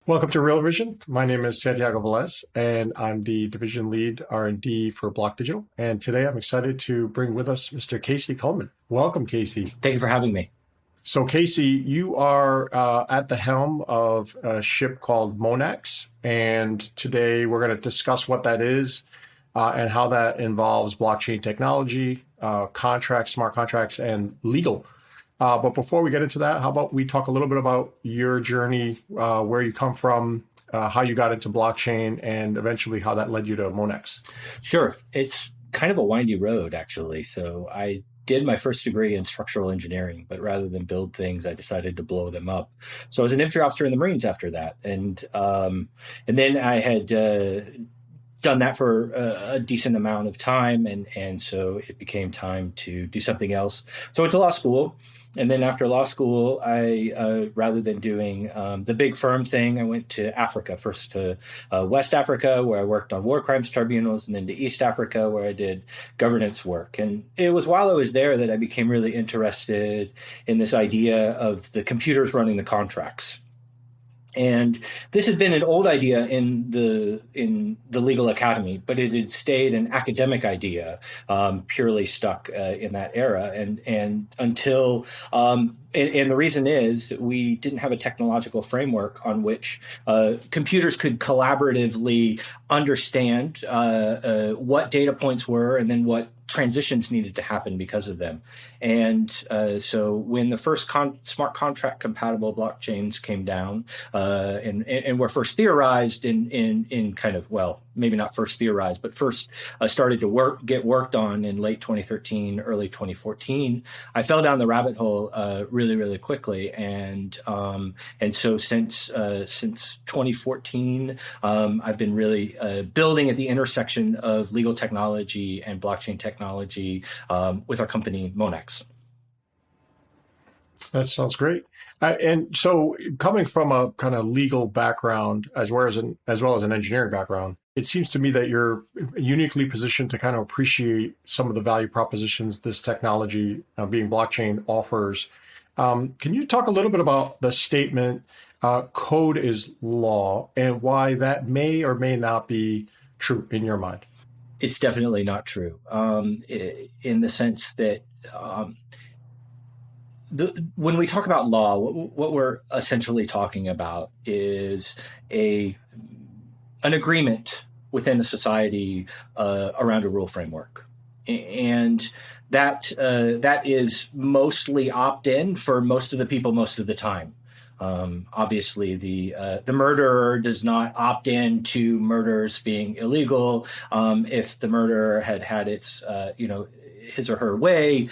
Welcome to Real Vision. My name is Santiago Velez, and I'm the division lead R&D for Block Digital. And today I'm excited to bring with us Mr. Casey Kuhlman. Welcome, Casey. Thank you for having me. So, Casey, you are at the helm of a ship called Monax, and today we're going to discuss what that is and how that involves blockchain technology, contracts, smart contracts, and legal. But before we get into that, how about we talk a little bit about your journey, where you come from, how you got into blockchain, and eventually how that led you to Monax? Sure. It's kind of a windy road, actually. So I did my first degree in structural engineering, but rather than build things, I decided to blow them up. So I was an infantry officer in the Marines after that. And then I had done that for a decent amount of time. And so it became time to do something else. So I went to law school. And then after law school, I, rather than doing the big firm thing, I went to Africa, first to West Africa, where I worked on war crimes tribunals, and then to East Africa, where I did governance work. And it was while I was there that I became really interested in this idea of the computers running the contracts. And this had been an old idea in the legal academy, but it had stayed an academic idea, purely stuck in that era. And until and the reason is that we didn't have a technological framework on which computers could collaboratively understand what data points were and then what transitions needed to happen because of them. And so when the first smart contract compatible blockchains came down and were first theorized in kind of, well, maybe not first theorized, but first started to get worked on in late 2013, early 2014, I fell down the rabbit hole really quickly. And so since 2014, I've been really building at the intersection of legal technology and blockchain technology with our company Monax. That sounds great. And so coming from a kind of legal background as well as an engineering background, it seems to me that you're uniquely positioned to kind of appreciate some of the value propositions this technology, being blockchain, offers. Can you talk a little bit about the statement, code is law, and why that may or may not be true in your mind? It's definitely not true, in the sense that when we talk about law, what we're essentially talking about is an agreement within a society around a rule framework, and that is mostly opt-in for most of the people most of the time. Obviously, the murderer does not opt in to murders being illegal. If the murderer had its his or her way,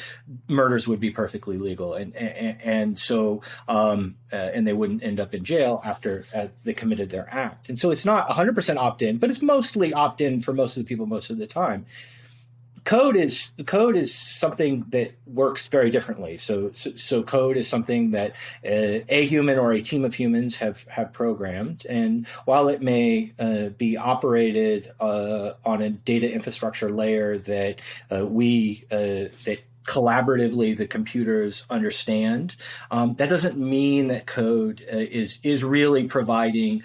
murders would be perfectly legal, and so they wouldn't end up in jail after they committed their act. And so it's not 100% opt-in, but it's mostly opt-in for most of the people most of the time. Code is something that works very differently. So code is something that a human or a team of humans have programmed, and while it may be operated on a data infrastructure layer that that collaboratively the computers understand, that doesn't mean that code is really providing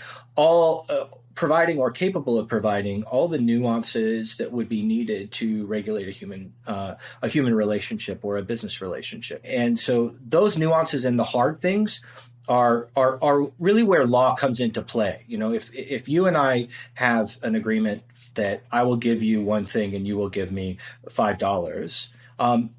or capable of providing all the nuances that would be needed to regulate a human relationship or a business relationship. And so those nuances and the hard things are really where law comes into play. You know, if you and I have an agreement that I will give you one thing and you will give me $5,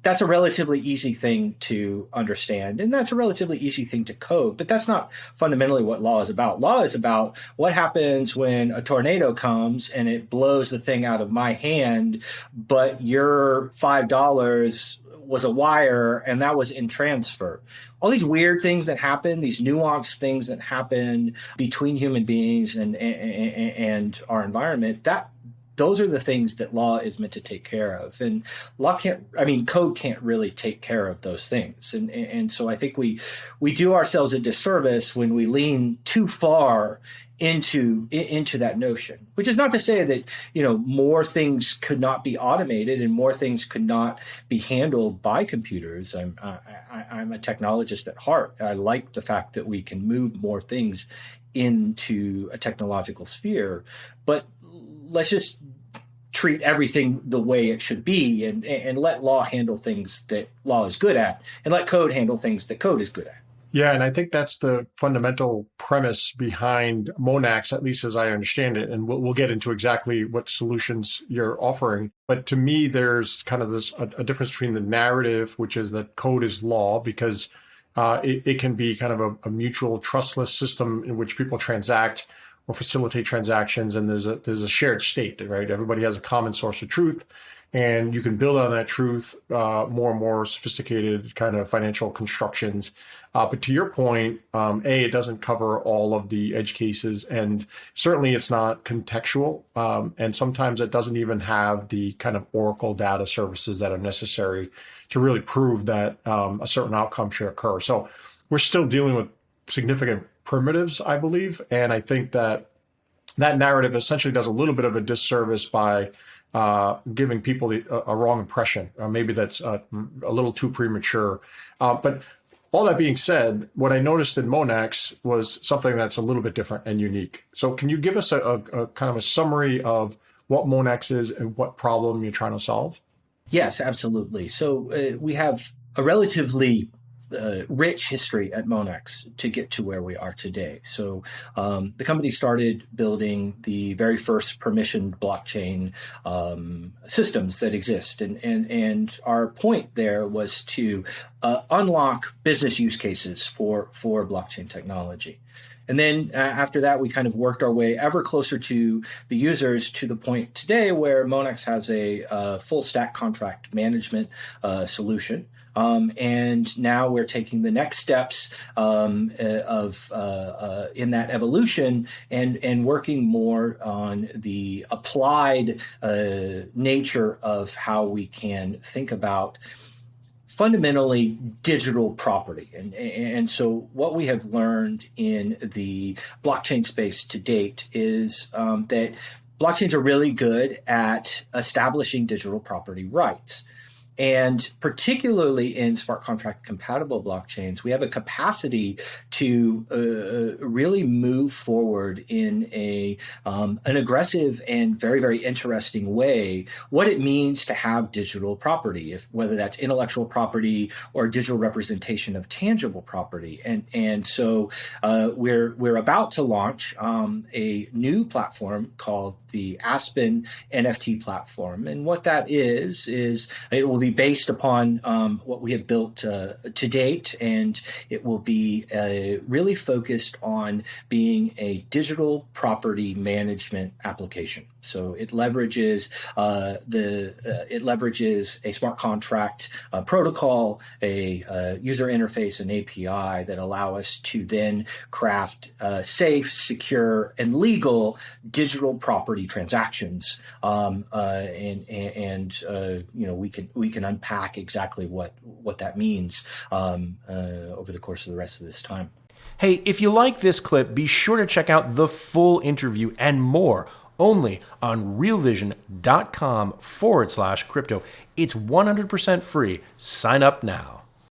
that's a relatively easy thing to understand, and that's a relatively easy thing to code, but that's not fundamentally what law is about. Law is about what happens when a tornado comes and it blows the thing out of my hand, but your $5 was a wire and that was in transfer. All these weird things that happen, these nuanced things that happen between human beings and our environment, those are the things that law is meant to take care of. And code can't really take care of those things. And so I think we do ourselves a disservice when we lean too far into that notion, which is not to say that, more things could not be automated and more things could not be handled by computers. I'm a technologist at heart. I like the fact that we can move more things into a technological sphere, but let's just treat everything the way it should be and let law handle things that law is good at and let code handle things that code is good at. Yeah, and I think that's the fundamental premise behind Monax, at least as I understand it. And we'll get into exactly what solutions you're offering. But to me, there's kind of a difference between the narrative, which is that code is law, because it can be kind of a mutual trustless system in which people transact or facilitate transactions. And there's a shared state, right? Everybody has a common source of truth. And you can build on that truth, more and more sophisticated kind of financial constructions. But to your point, it doesn't cover all of the edge cases, and certainly it's not contextual. And sometimes it doesn't even have the kind of Oracle data services that are necessary to really prove that a certain outcome should occur. So we're still dealing with significant primitives, I believe. And I think that narrative essentially does a little bit of a disservice by giving people a wrong impression. Maybe that's a little too premature. But all that being said, what I noticed in Monax was something that's a little bit different and unique. So can you give us a kind of a summary of what Monax is and what problem you're trying to solve? Yes, absolutely. So we have a relatively rich history at Monax to get to where we are today. So the company started building the very first permissioned blockchain systems that exist. And our point there was to unlock business use cases for blockchain technology. And then after that, we kind of worked our way ever closer to the users to the point today where Monax has a full stack contract management solution. And now we're taking the next steps in that evolution and working more on the applied nature of how we can think about fundamentally digital property. And so what we have learned in the blockchain space to date is that blockchains are really good at establishing digital property rights. And particularly in smart contract compatible blockchains, we have a capacity to really move forward in an aggressive and very, very interesting way what it means to have digital property, whether that's intellectual property or digital representation of tangible property. And so we're about to launch a new platform called the Aspen NFT platform. And what that is it will be based upon what we have built to date, and it will be really focused on being a digital property management application. So it leverages a smart contract protocol, a user interface, an API that allow us to then craft safe, secure, and legal digital property transactions. We can unpack exactly what that means over the course of the rest of this time. Hey, if you like this clip, be sure to check out the full interview and more only on realvision.com/crypto. It's 100% free. Sign up now.